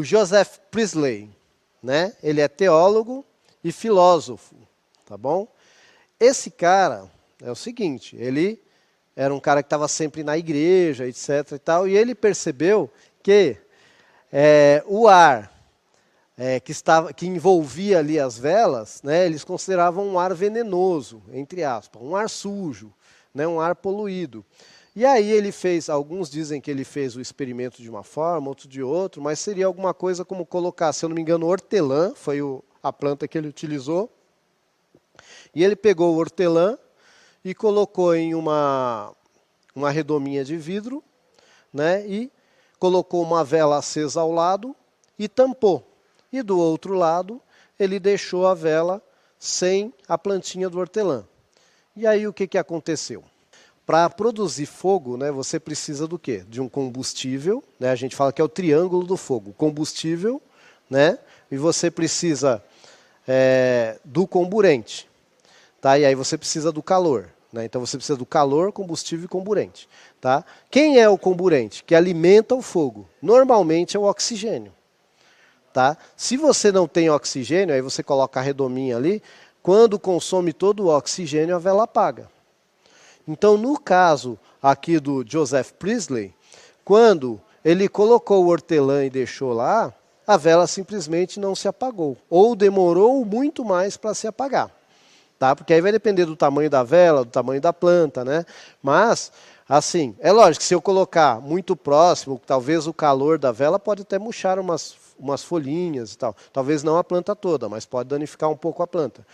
O Joseph Priestley, né? Ele é teólogo e filósofo, tá bom? Esse cara é o seguinte, ele era um cara que estava sempre na igreja, etc. e tal, e ele percebeu que o ar que envolvia ali as velas, né, eles consideravam um ar venenoso, entre aspas, um ar sujo, né, um ar poluído. E aí ele fez, alguns dizem que ele fez o experimento de uma forma, outros de outra, mas seria alguma coisa como colocar, se eu não me engano, hortelã, foi a planta que ele utilizou, e ele pegou o hortelã e colocou em uma redominha de vidro, né, e colocou uma vela acesa ao lado e tampou. E do outro lado, ele deixou a vela sem a plantinha do hortelã. E aí o que aconteceu? Para produzir fogo, né, você precisa do quê? De um combustível, né, a gente fala que é o triângulo do fogo. Combustível, né, e você precisa do comburente. Tá? E aí você precisa do calor. Né? Então você precisa do calor, combustível e comburente. Tá? Quem é o comburente? Que alimenta o fogo. Normalmente é o oxigênio. Tá? Se você não tem oxigênio, aí você coloca a redominha ali, quando consome todo o oxigênio, a vela apaga. Então, no caso aqui do Joseph Priestley, quando ele colocou o hortelã e deixou lá, a vela simplesmente não se apagou. Ou demorou muito mais para se apagar. Tá? Porque aí vai depender do tamanho da vela, do tamanho da planta, né? Mas, assim, é lógico que se eu colocar muito próximo, talvez o calor da vela pode até murchar umas folhinhas e tal. Talvez não a planta toda, mas pode danificar um pouco a planta.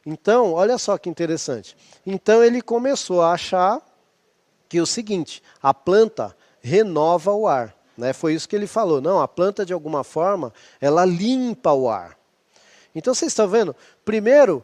Então, olha só que interessante. Então ele começou a achar que o seguinte, a planta renova o ar. Né? Foi isso que ele falou. Não, a planta, de alguma forma, ela limpa o ar. Então, vocês estão vendo? Primeiro,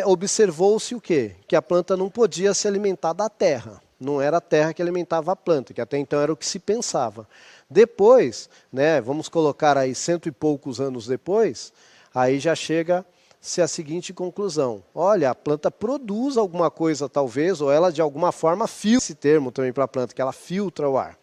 observou-se o quê? Que a planta não podia se alimentar da terra. Não era a terra que alimentava a planta, que até então era o que se pensava. Depois, né, vamos colocar aí 100 e poucos anos depois, aí já chega-se a seguinte conclusão. Olha, a planta produz alguma coisa talvez, ou ela de alguma forma filtra esse termo também para a planta, que ela filtra o ar.